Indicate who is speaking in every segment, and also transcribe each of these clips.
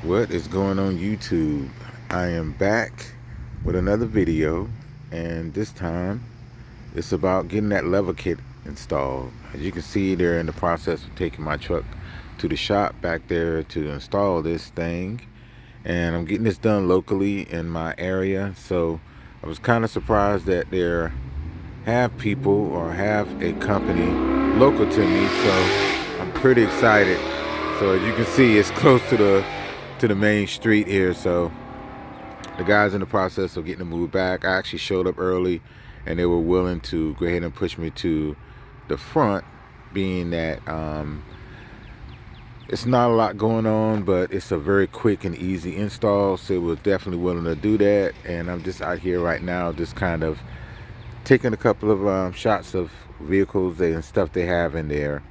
Speaker 1: What is going on YouTube? I am back with another video, and this time it's about getting that level kit installed. As you can see, they're in the process of taking my truck to the shop back there to install this thing, and I'm getting this done locally in my area. So I was kind of surprised that there have people or have a company local to me, so I'm pretty excited. So as you can see, it's close to the main street here. So the guys in the process of getting the move back. I actually showed up early, and they were willing to go ahead and push me to the front, being that it's not a lot going on, but it's a very quick and easy install. So we're definitely willing to do that. And I'm just out here right now, just kind of taking a couple of shots of vehicles and stuff they have in their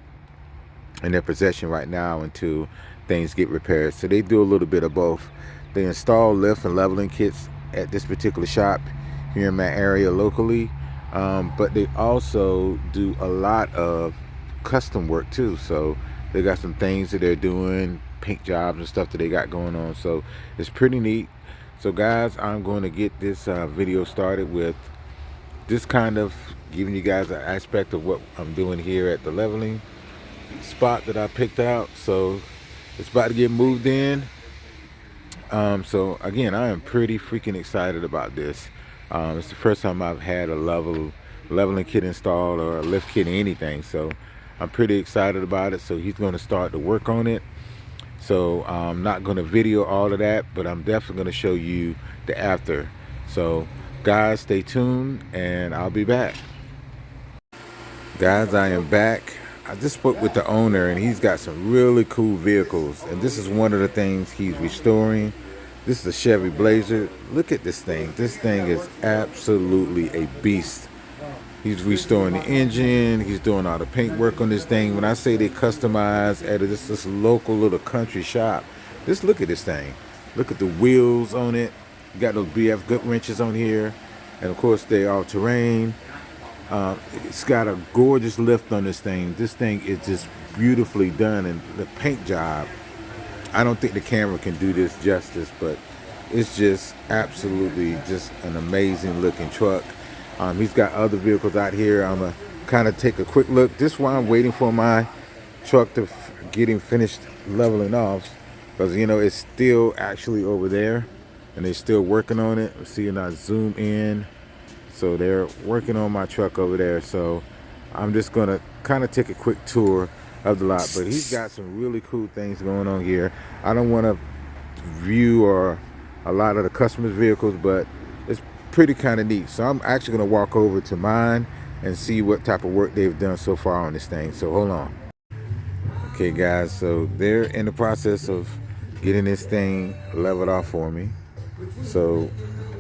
Speaker 1: possession right now until things get repaired. So they do a little bit of both. They install lift and leveling kits at this particular shop here in my area locally, but they also do a lot of custom work too. So they got some things that they're doing, paint jobs and stuff that they got going on. So it's pretty neat. So guys, I'm going to get this video started with just kind of giving you guys an aspect of what I'm doing here at the leveling spot that I picked out. So it's about to get moved in. So again, I am pretty freaking excited about this. It's the first time I've had a leveling kit installed or a lift kit or anything. So I'm pretty excited about it. So he's going to start to work on it. So I'm not going to video all of that, but I'm definitely going to show you the after. So guys, stay tuned and I'll be back. Guys, I am back. I just spoke with the owner, and he's got some really cool vehicles, and this is one of the things he's restoring. This is a Chevy Blazer. Look at this thing. This thing is absolutely a beast. He's restoring the engine. He's doing all the paint work on this thing. When I say they customize at this local little country shop, just look at this thing. Look at the wheels on it. You got those BF gut wrenches on here, and of course they are terrain. It's got a gorgeous lift on this thing. This thing is just beautifully done, and the paint job, I don't think the camera can do this justice, but it's just absolutely just an amazing looking truck. He's got other vehicles out here. I'm gonna kind of take a quick look. This is why I'm waiting for my truck to get him finished leveling off, because you know it's still actually over there and they're still working on it. See, and I zoom in. So they're working on my truck over there. So I'm just gonna kind of take a quick tour of the lot. But he's got some really cool things going on here. I don't want to view or a lot of the customers' vehicles, but it's pretty kind of neat. So I'm actually gonna walk over to mine and see what type of work they've done so far on this thing. So hold on. Okay guys, so they're in the process of getting this thing leveled off for me. So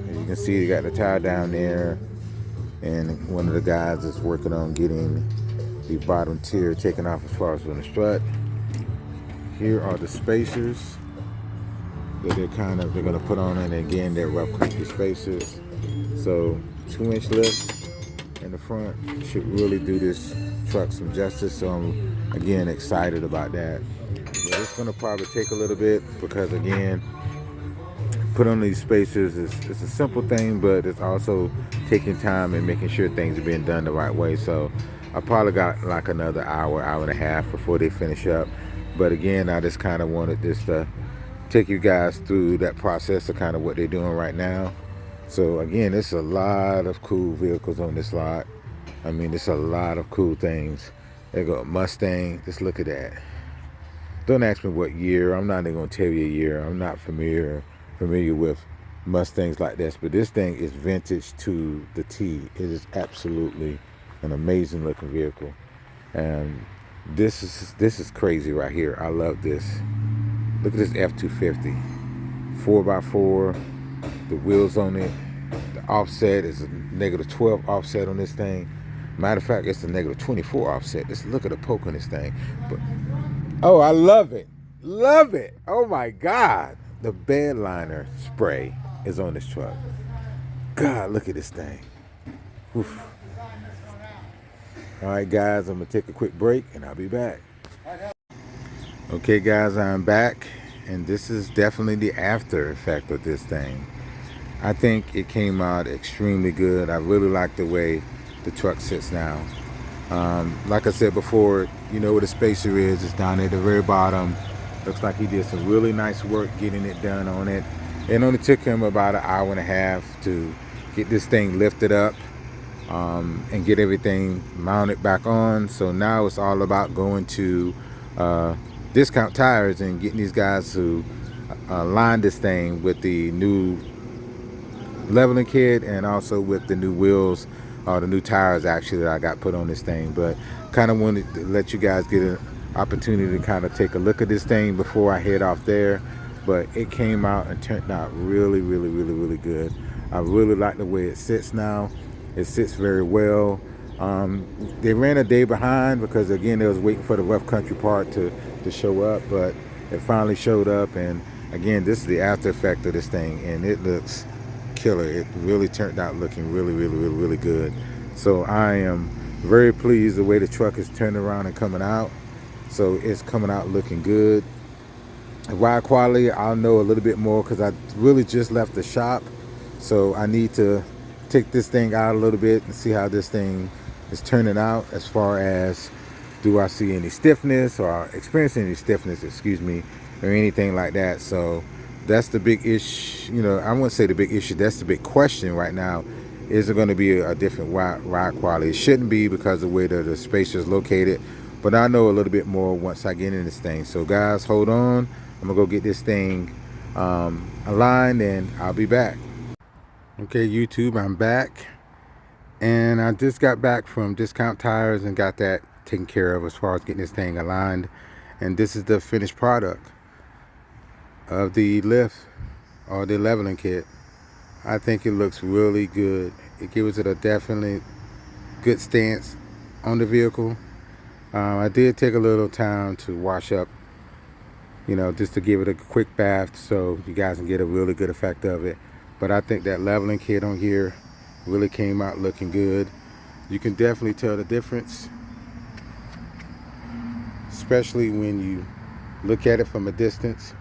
Speaker 1: as you can see, they got the tire down there, and one of the guys is working on getting the bottom tier taken off as far as on the strut. Here are the spacers that they're gonna put on, and again they're rough country spacers. So 2-inch lift in the front should really do this truck some justice. So I'm again excited about that. But it's gonna probably take a little bit because again, put on these spacers it's a simple thing, but it's also taking time and making sure things are being done the right way. So I probably got like another hour and a half before they finish up. But again, I just kind of wanted this to take you guys through that process of kind of what they're doing right now. So again, there's a lot of cool vehicles on this lot. I mean, there's a lot of cool things. They got Mustang. Just look at that. Don't ask me what year. I'm not even gonna tell you a year. I'm not familiar with Mustangs like this, but this thing is vintage to the T. It is absolutely an amazing looking vehicle, and this is crazy right here. I love this. Look at this F-250, 4x4. The wheels on it. The offset is a -12 offset on this thing. Matter of fact, it's a -24 offset. Just look at the poke on this thing. But oh, I love it. Love it. Oh my God. The bed liner spray is on this truck. God, look at this thing. Oof. All right, guys, I'm going to take a quick break and I'll be back. Okay, guys, I'm back. and this is definitely the after effect of this thing. I think it came out extremely good. I really like the way the truck sits now. Like I said before, you know where the spacer is. It's down at the very bottom. Looks like he did some really nice work getting it done on it. It only took him about an hour and a half to get this thing lifted up and get everything mounted back on. So now it's all about going to Discount Tires and getting these guys to line this thing with the new leveling kit and also with the new wheels or the new tires actually that I got put on this thing. But kind of wanted to let you guys get an opportunity to kind of take a look at this thing before I head off there. But it came out and turned out really, really, really, really good. I really like the way it sits now. It sits very well. They ran a day behind because again they was waiting for the rough country part to show up, but it finally showed up. And again, this is the after effect of this thing, and it looks killer. It really turned out looking really, really, really, really good. So I am very pleased the way the truck is turning around and coming out. So it's coming out looking good. Ride quality, I'll know a little bit more because I really just left the shop. So I need to take this thing out a little bit and see how this thing is turning out as far as do I see any stiffness or experiencing any stiffness, excuse me, or anything like that. So that's the big issue. You know, I wouldn't say the big issue. That's the big question right now. Is it going to be a different ride quality? It shouldn't be because of the way the spacer is located. But I know a little bit more once I get in this thing. So guys, hold on. I'm going to go get this thing aligned and I'll be back. Okay, YouTube, I'm back. And I just got back from Discount Tires and got that taken care of as far as getting this thing aligned. And this is the finished product of the lift or the leveling kit. I think it looks really good. It gives it a definitely good stance on the vehicle. I did take a little time to wash up, you know, just to give it a quick bath so you guys can get a really good effect of it. But I think that leveling kit on here really came out looking good. You can definitely tell the difference, especially when you look at it from a distance.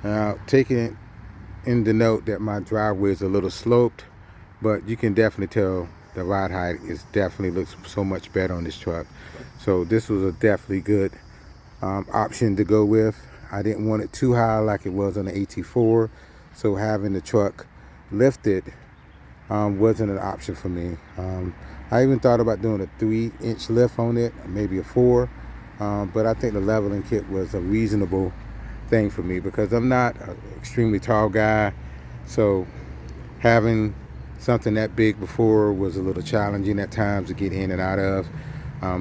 Speaker 1: Now, taking it in the note that my driveway is a little sloped, but you can definitely tell the ride height is definitely looks so much better on this truck. So this was a definitely good option to go with. I didn't want it too high like it was on the AT4, so having the truck lifted wasn't an option for me. I even thought about doing a 3-inch lift on it, maybe a 4, but I think the leveling kit was a reasonable thing for me because I'm not an extremely tall guy, so having something that big before was a little challenging at times to get in and out of.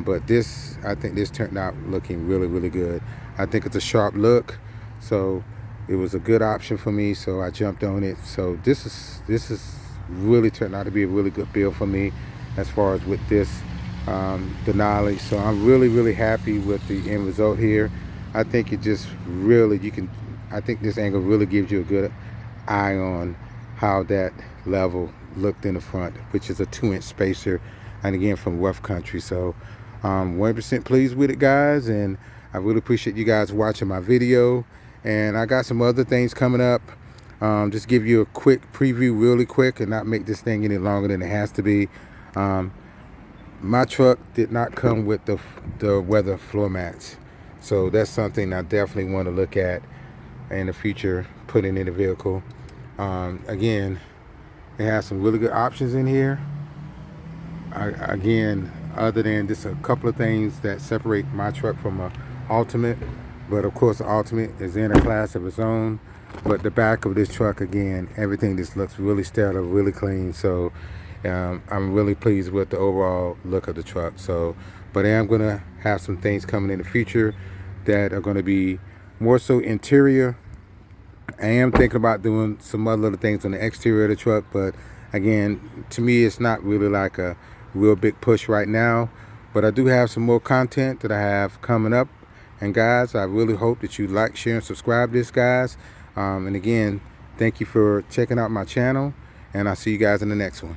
Speaker 1: But this, I think this turned out looking really, really good. I think it's a sharp look, so it was a good option for me, so I jumped on it. So this is really turned out to be a really good build for me as far as with this Denali. So I'm really, really happy with the end result here. I think it just really, I think this angle really gives you a good eye on how that level looked in the front, which is a 2-inch spacer, and again from rough country. So 100% pleased with it, guys, and I really appreciate you guys watching my video. And I got some other things coming up. Just give you a quick preview really quick and not make this thing any longer than it has to be. My truck did not come with the weather floor mats, so that's something I definitely want to look at in the future, putting in the vehicle. Again, it has some really good options in here. Again, other than just a couple of things that separate my truck from a Ultimate, but of course the Ultimate is in a class of its own. But the back of this truck, again, everything just looks really stellar, really clean. So I'm really pleased with the overall look of the truck. So, but I am gonna have some things coming in the future that are gonna be more so interior. I am thinking about doing some other little things on the exterior of the truck, but again, to me, it's not really like a real big push right now. But I do have some more content that I have coming up. And guys, I really hope that you like, share, and subscribe to this, guys. And again, thank you for checking out my channel, and I'll see you guys in the next one.